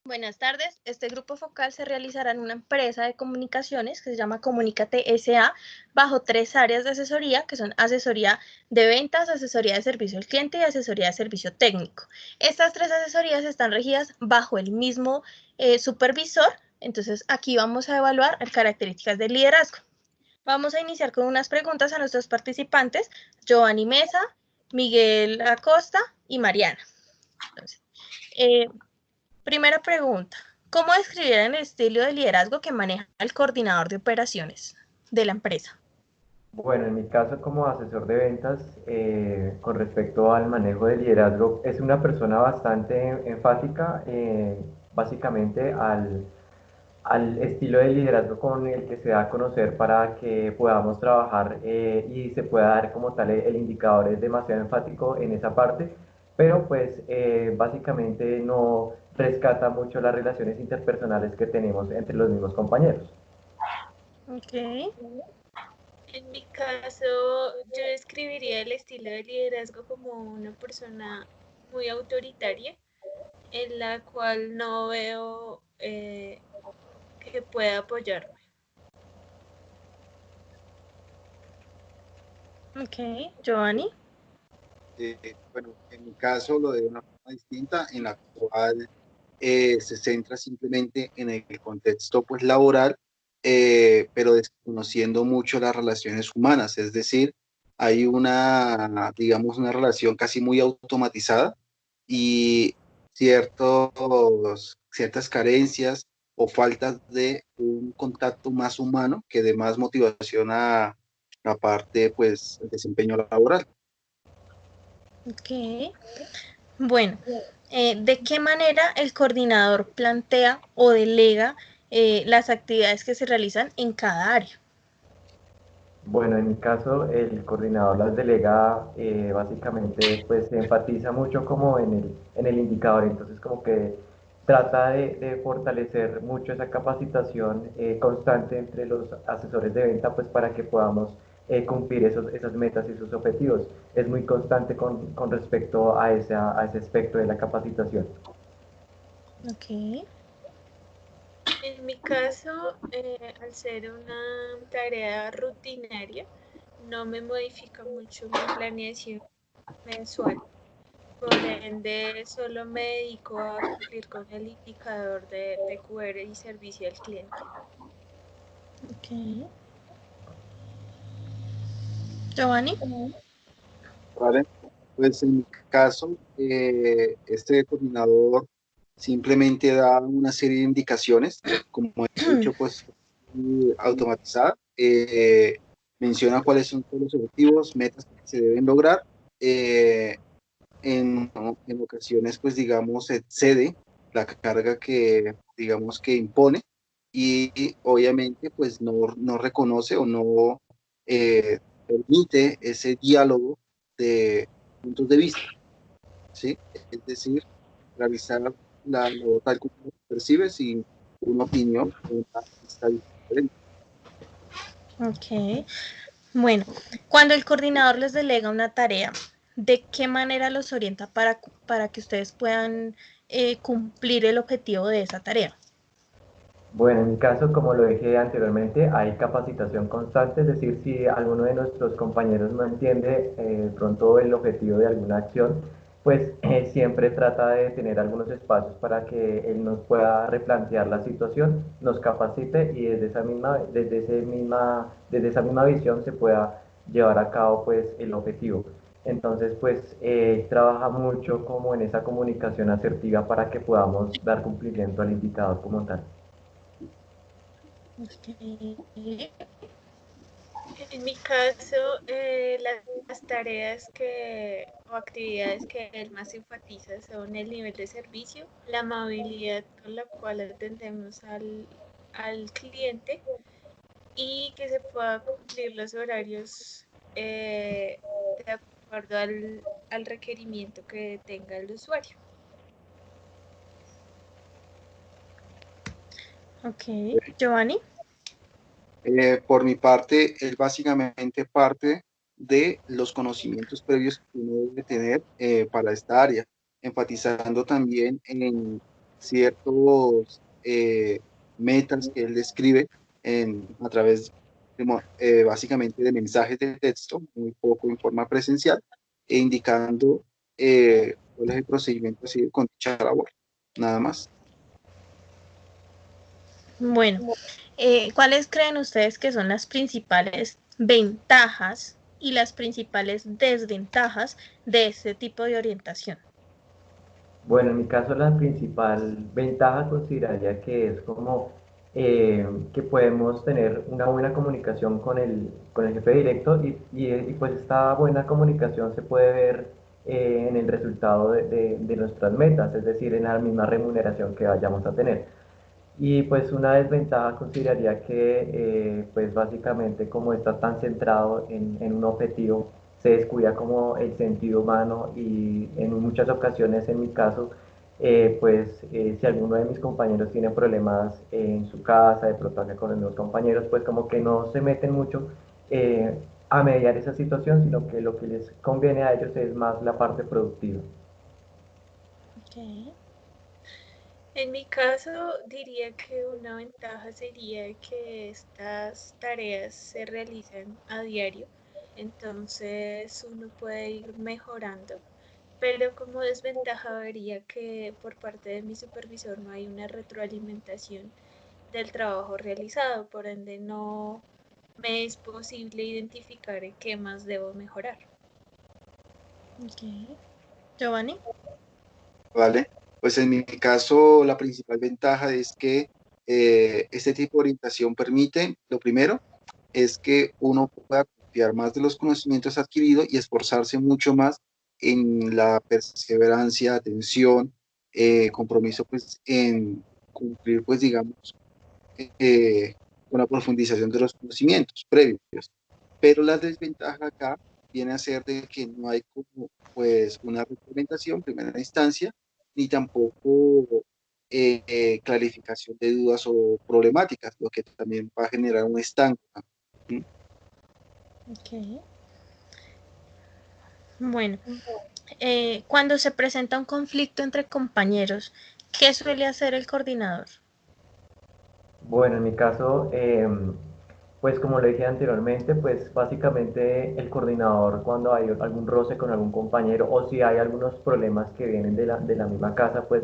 Buenas tardes. Este grupo focal se realizará en una empresa de comunicaciones que se llama Comunícate S.A. bajo tres áreas de asesoría, que son asesoría de ventas, asesoría de servicio al cliente y asesoría de servicio técnico. Estas tres asesorías están regidas bajo el mismo supervisor. Entonces, aquí vamos a evaluar las características del liderazgo. Vamos a iniciar con unas preguntas a nuestros participantes, Giovanni Mesa, Miguel Acosta y Mariana. Entonces, primera pregunta. ¿Cómo describirían el estilo de liderazgo que maneja el coordinador de operaciones de la empresa? Bueno, en mi caso como asesor de ventas, con respecto al manejo de liderazgo, es una persona bastante enfática, básicamente al estilo de liderazgo con el que se da a conocer para que podamos trabajar y se pueda dar como tal el indicador es demasiado enfático en esa parte, pero pues básicamente no rescata mucho las relaciones interpersonales que tenemos entre los mismos compañeros. Ok, En mi caso, yo describiría el estilo de liderazgo como una persona muy autoritaria, en la cual no veo que pueda apoyarme. ok. Giovanni. Bueno, en mi caso lo de una forma distinta, en la cual se centra simplemente en el contexto pues laboral, pero desconociendo mucho las relaciones humanas, es decir, hay una, digamos, una relación casi muy automatizada y ciertas carencias o faltas de un contacto más humano que dé más motivación a la parte, pues, el desempeño laboral. Ok. Bueno, ¿de qué manera el coordinador plantea o delega las actividades que se realizan en cada área? Bueno, en mi caso, el coordinador las delega, básicamente, pues se enfatiza mucho como en el indicador, entonces como que trata de fortalecer mucho esa capacitación constante entre los asesores de venta, pues para que podamos cumplir esas metas y esos objetivos. Es muy constante con respecto a ese aspecto de la capacitación. Ok, En mi caso, al ser una tarea rutinaria, no me modifica mucho mi planeación mensual. Por ende, solo me dedico a cumplir con el indicador de PQR y servicio al cliente. ok. Giovanni. ¿Vale? Pues en mi caso, este coordinador simplemente da una serie de indicaciones, como he dicho, pues automatizada. Menciona cuáles son todos los objetivos, metas que se deben lograr. eh, en ocasiones, pues digamos, excede la carga que, digamos, que impone y obviamente, pues no reconoce o no eh, permite ese diálogo de puntos de vista, ¿sí? Es decir, realizar la labor tal como lo percibe sin una opinión, una vista diferente. Ok. Bueno, cuando el coordinador les delega una tarea, ¿de qué manera los orienta para que ustedes puedan cumplir el objetivo de esa tarea? Bueno, en mi caso, como lo dije anteriormente, hay capacitación constante, es decir, si alguno de nuestros compañeros no entiende de pronto el objetivo de alguna acción, pues siempre trata de tener algunos espacios para que él nos pueda replantear la situación, nos capacite y desde esa misma visión se pueda llevar a cabo pues el objetivo. Entonces, pues trabaja mucho como en esa comunicación asertiva para que podamos dar cumplimiento al indicador como tal. Okay. En mi caso, las tareas o actividades que él más enfatiza son el nivel de servicio, la amabilidad con la cual atendemos al cliente y que se pueda cumplir los horarios de acuerdo al requerimiento que tenga el usuario. Ok. Giovanni. Por mi parte, él básicamente parte de los conocimientos previos que uno debe tener para esta área, enfatizando también ciertos metas que él describe a través básicamente de mensajes de texto, muy poco en forma presencial, e indicando cuál es el procedimiento a seguir con dicha labor, nada más. Bueno, ¿cuáles creen ustedes que son las principales ventajas y las principales desventajas de este tipo de orientación? Bueno, en mi caso la principal ventaja consideraría que es como que podemos tener una buena comunicación con el jefe directo y pues esta buena comunicación se puede ver en el resultado de nuestras metas, es decir, en la misma remuneración que vayamos a tener. Y pues una desventaja consideraría que pues básicamente como está tan centrado en un objetivo, se descuida como el sentido humano y en muchas ocasiones en mi caso, si alguno de mis compañeros tiene problemas en su casa, de pronto acá con los compañeros, pues como que no se meten mucho a mediar esa situación, sino que lo que les conviene a ellos es más la parte productiva. Okay. En mi caso, diría que una ventaja sería que estas tareas se realizan a diario, entonces uno puede ir mejorando, pero como desventaja vería que por parte de mi supervisor no hay una retroalimentación del trabajo realizado, por ende no me es posible identificar en qué más debo mejorar. Okay. Giovanni. ¿Vale? Pues en mi caso, la principal ventaja es que este tipo de orientación permite, lo primero, es que uno pueda confiar más de los conocimientos adquiridos y esforzarse mucho más en la perseverancia, atención, compromiso, pues, en cumplir, pues, digamos, eh, con la profundización de los conocimientos previos. Pero la desventaja acá viene a ser de que no hay como pues una retroalimentación primera instancia, ni tampoco clarificación de dudas o problemáticas, lo que también va a generar un estanco. ¿Mm? Okay. Bueno, cuando se presenta un conflicto entre compañeros, ¿qué suele hacer el coordinador? Bueno, en mi caso, pues como le dije anteriormente, pues básicamente el coordinador cuando hay algún roce con algún compañero o si hay algunos problemas que vienen de la misma casa, pues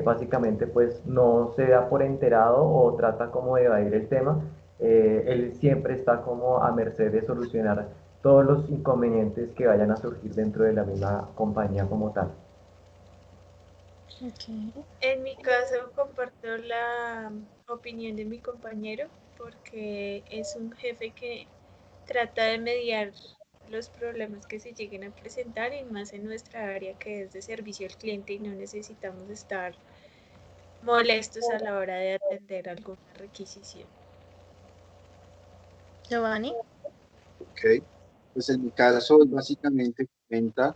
básicamente pues no se da por enterado o trata como de evadir el tema. Él siempre está como a merced de solucionar todos los inconvenientes que vayan a surgir dentro de la misma compañía como tal. Okay. En mi caso, comparto la opinión de mi compañero porque es un jefe que trata de mediar los problemas que se lleguen a presentar y más en nuestra área que es de servicio al cliente y no necesitamos estar molestos a la hora de atender alguna requisición. Giovanni. Ok. Pues en mi caso, básicamente comenta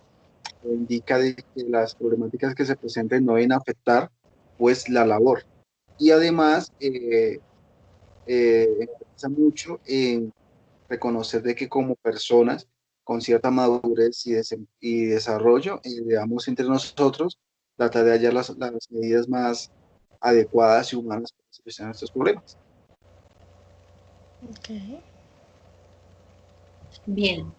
o indica de que las problemáticas que se presenten no deben afectar pues la labor. Y además, empieza mucho en reconocer de que como personas con cierta madurez y desarrollo, debamos entre nosotros tratar de hallar las medidas más adecuadas y humanas para solucionar estos problemas. Okay. Bien.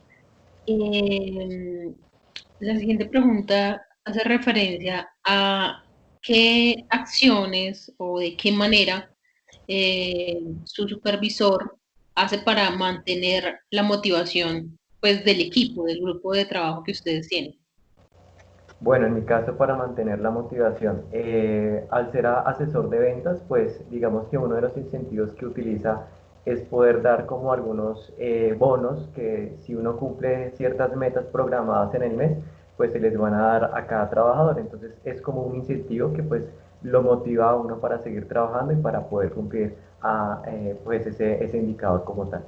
La siguiente pregunta hace referencia a qué acciones o de qué manera su supervisor hace para mantener la motivación pues, del equipo, del grupo de trabajo que ustedes tienen. Bueno, en mi caso para mantener la motivación, al ser asesor de ventas, pues digamos que uno de los incentivos que utiliza es poder dar como algunos bonos que si uno cumple ciertas metas programadas en el mes, pues se les van a dar a cada trabajador. Entonces es como un incentivo que pues lo motiva a uno para seguir trabajando y para poder cumplir pues ese indicador como tal.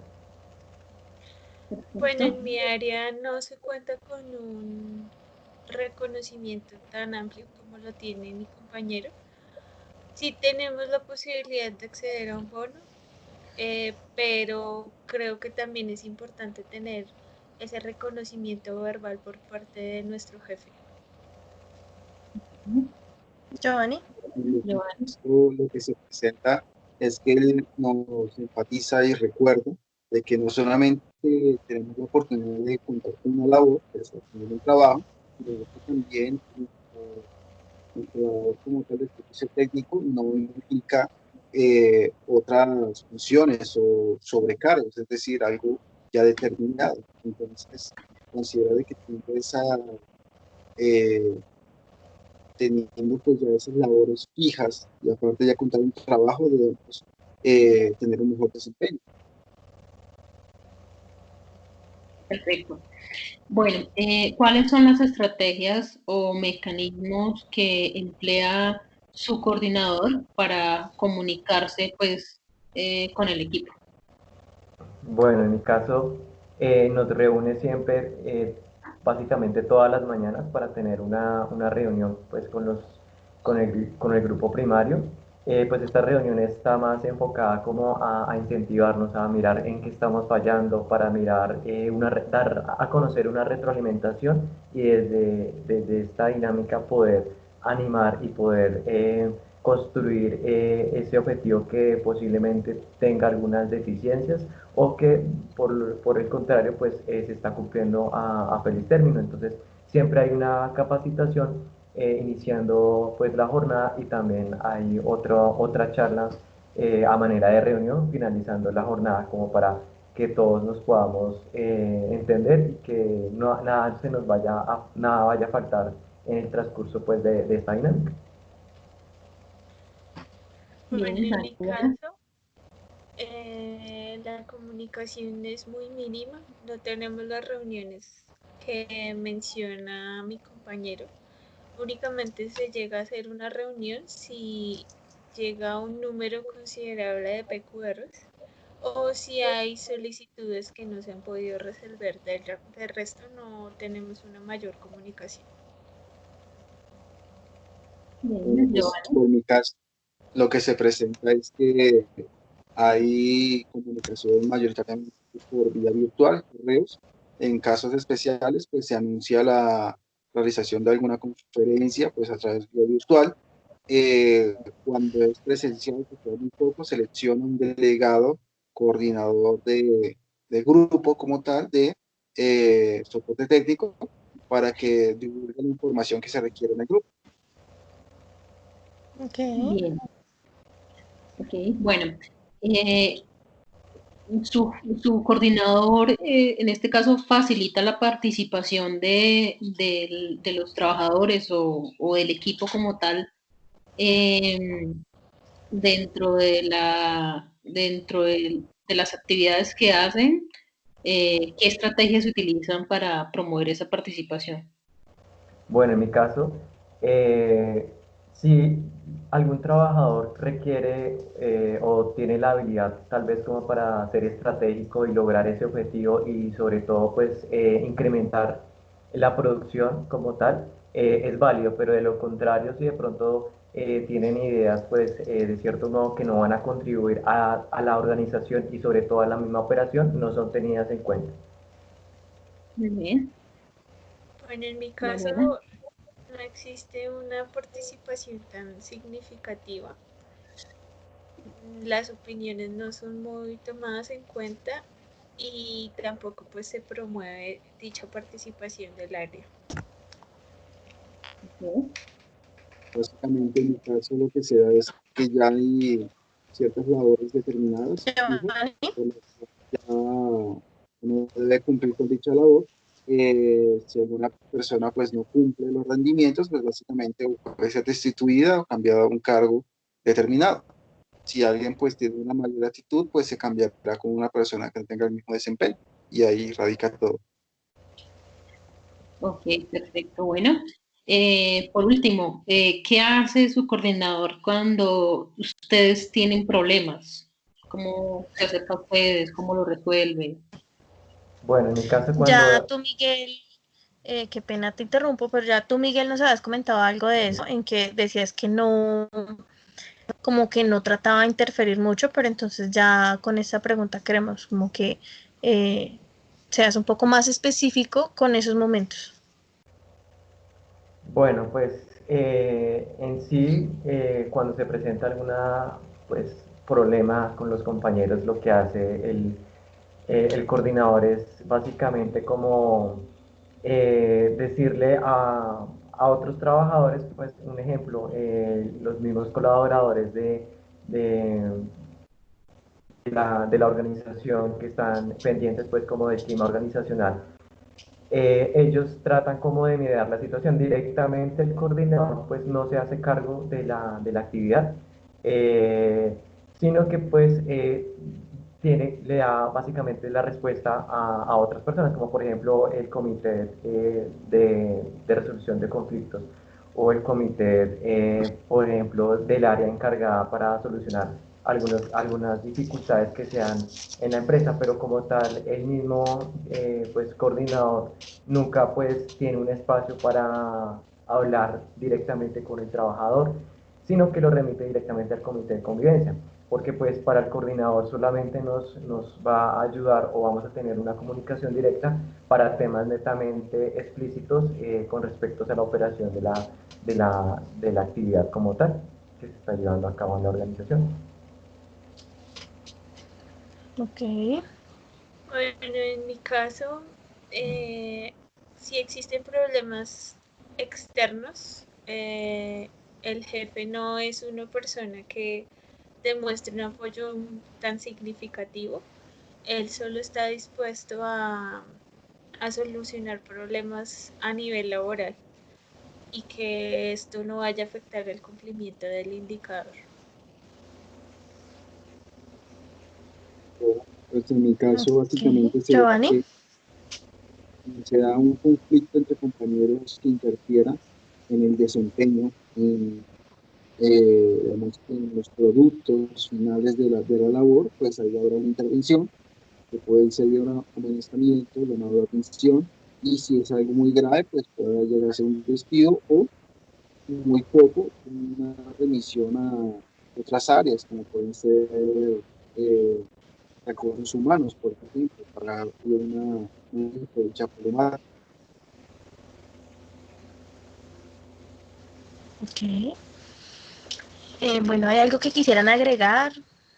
Bueno, Perfecto. en mi área no se cuenta con un reconocimiento tan amplio como lo tiene mi compañero. Sí tenemos la posibilidad de acceder a un bono, pero creo que también es importante tener ese reconocimiento verbal por parte de nuestro jefe. Giovanni. Lo que se presenta es que él nos enfatiza y recuerda de que no solamente tenemos la oportunidad de contar con una labor, pues, tener un trabajo, sino que también nuestro labor como tal de servicio técnico no implica otras funciones o sobrecargos, es decir, algo ya determinado. Entonces, considera de que tiene esa teniendo pues ya esas labores fijas y aparte ya contar un trabajo de pues, tener un mejor desempeño. Perfecto. Bueno, ¿cuáles son las estrategias o mecanismos que emplea su coordinador para comunicarse pues con el equipo? Bueno, en mi caso nos reúne siempre, básicamente todas las mañanas para tener una reunión pues, con el grupo primario. Pues esta reunión está más enfocada como a incentivarnos a mirar en qué estamos fallando, para mirar, dar a conocer una retroalimentación y desde esta dinámica poder animar y poder construir ese objetivo que posiblemente tenga algunas deficiencias o que por el contrario pues se está cumpliendo a feliz término. Entonces siempre hay una capacitación iniciando pues la jornada y también hay otra charla a manera de reunión finalizando la jornada como para que todos nos podamos entender y que nada se nos nada vaya a faltar en el transcurso pues de esta dinámica. Bueno, Bien, en mi Daniela. caso, la comunicación es muy mínima, no tenemos las reuniones que menciona mi compañero. Únicamente se llega a hacer una reunión si llega a un número considerable de PQRs o si hay solicitudes que no se han podido resolver. Del resto no tenemos una mayor comunicación. Bien, Pues Giovanni. por mi caso, lo que se presenta es que hay comunicación mayoritariamente por vía virtual, correos. En casos especiales, pues se anuncia la realización de alguna conferencia, pues a través de vía virtual. Cuando es presencial, que queda muy poco, selecciona un delegado, coordinador de grupo como tal, de soporte técnico, para que divulgue la información que se requiere en el grupo. Ok. Bien, ok. Bueno, eh, su coordinador, en este caso, facilita la participación de los trabajadores o del equipo como tal eh, dentro de las actividades que hacen. ¿Qué estrategias se utilizan para promover esa participación? Bueno, en mi caso, si algún trabajador requiere o tiene la habilidad tal vez como para ser estratégico y lograr ese objetivo y sobre todo pues incrementar la producción como tal, es válido, pero de lo contrario, si de pronto tienen ideas pues de cierto modo que no van a contribuir a la organización y sobre todo a la misma operación, no son tenidas en cuenta. Muy bien, Bueno, en mi Manuela. caso no existe una participación tan significativa. Las opiniones no son muy tomadas en cuenta y tampoco pues se promueve dicha participación del área. Ok. Básicamente, en mi caso, lo que se da es que ya hay ciertas labores determinadas, fijas, Giovanni. por las que ya uno debe cumplir con dicha labor. Si alguna persona pues no cumple los rendimientos, pues básicamente o puede ser destituida o cambiada a un cargo determinado. Si alguien pues tiene una mayor actitud, pues se cambiará con una persona que tenga el mismo desempeño y ahí radica todo. Ok, perfecto. Bueno, por último, ¿qué hace su coordinador cuando ustedes tienen problemas? ¿Cómo se acerca a ustedes? ¿Cómo lo resuelve? Bueno, en mi caso Ya cuando tú, Miguel, qué pena te interrumpo, pero ya tú, Miguel, nos habías comentado algo de eso, en que decías que no, como que no trataba de interferir mucho, pero entonces ya con esta pregunta queremos como que seas un poco más específico con esos momentos. Bueno, pues en sí, cuando se presenta alguna pues, problema con los compañeros, lo que hace el coordinador es básicamente como decirle a otros trabajadores, pues un ejemplo, los mismos colaboradores de, de la organización que están pendientes pues como del clima organizacional, ellos tratan como de mediar la situación. Directamente el coordinador pues no se hace cargo de la actividad, eh, sino que pues le da básicamente la respuesta a otras personas, como por ejemplo el comité de resolución de conflictos o el comité, por ejemplo, del área encargada para solucionar algunas dificultades que se dan en la empresa, pero como tal, el mismo pues, coordinador nunca pues tiene un espacio para hablar directamente con el trabajador, sino que lo remite directamente al comité de convivencia, porque pues para el coordinador solamente nos va a ayudar o vamos a tener una comunicación directa para temas netamente explícitos con respecto a la operación de la actividad como tal que se está llevando a cabo en la organización. Ok. Bueno, en mi caso, si existen problemas externos, el jefe no es una persona que demuestre un apoyo tan significativo. Él solo está dispuesto a solucionar problemas a nivel laboral y que esto no vaya a afectar el cumplimiento del indicador. Pues en mi caso, Ok. básicamente sería Giovanni. que se da un conflicto entre compañeros que interfiera en el desempeño, digamos, en los productos finales de la labor, pues ahí habrá una intervención que puede ser de un amonestamiento, llamado de atención, y si es algo muy grave, pues puede llegar a ser un despido o muy poco, una remisión a otras áreas, como pueden ser eh, recursos humanos, por ejemplo, para una dicha problemática. Ok. Bueno, ¿hay algo que quisieran agregar,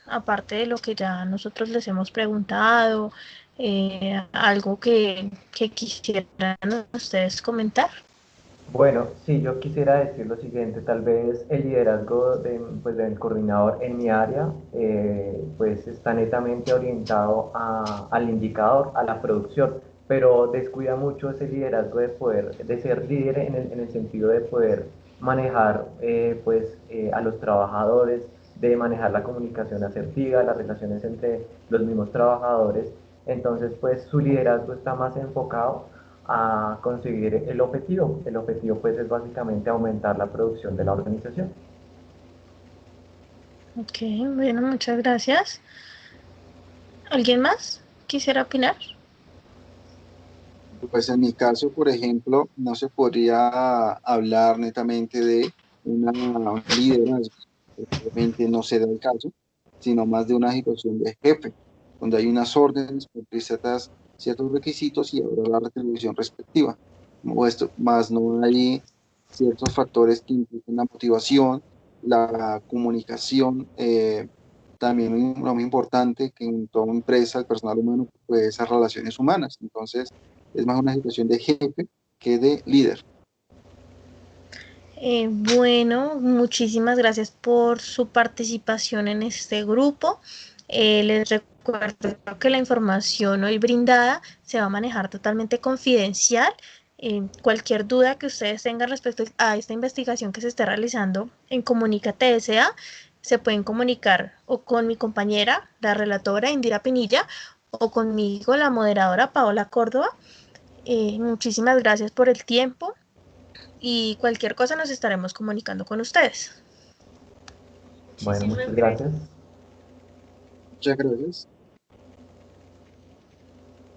aparte de lo que ya nosotros les hemos preguntado? ¿Algo que quisieran ustedes comentar? Bueno, sí, yo quisiera decir lo siguiente, tal vez el liderazgo pues, del coordinador en mi área pues está netamente orientado al indicador, a la producción, pero descuida mucho ese liderazgo de ser líder en el sentido de poder manejar pues, a los trabajadores, de manejar la comunicación asertiva, las relaciones entre los mismos trabajadores. Entonces, pues su liderazgo está más enfocado a conseguir el objetivo. El objetivo pues es básicamente aumentar la producción de la organización. Ok, bueno, muchas gracias. ¿Alguien más quisiera opinar? Pues en mi caso, por ejemplo, no se podría hablar netamente de un liderazgo, porque obviamente no se da el caso, sino más de una situación de jefe, donde hay unas órdenes, cumplir ciertos requisitos y habrá la retribución respectiva. Como esto, más no hay ciertos factores que impliquen la motivación, la comunicación, también lo muy importante que en toda empresa el personal humano, pues esas relaciones humanas. Entonces, es más una situación de jefe que de líder. Bueno, muchísimas gracias por su participación en este grupo. Les recuerdo que la información hoy brindada se va a manejar totalmente confidencial. Cualquier duda que ustedes tengan respecto a esta investigación que se está realizando en Comunícate S.A., se pueden comunicar o con mi compañera, la relatora Indira Pinilla, o conmigo, la moderadora Paola Córdoba. Muchísimas gracias por el tiempo y cualquier cosa nos estaremos comunicando con ustedes. Bueno, Muchísimas muchas gracias. gracias. Muchas gracias.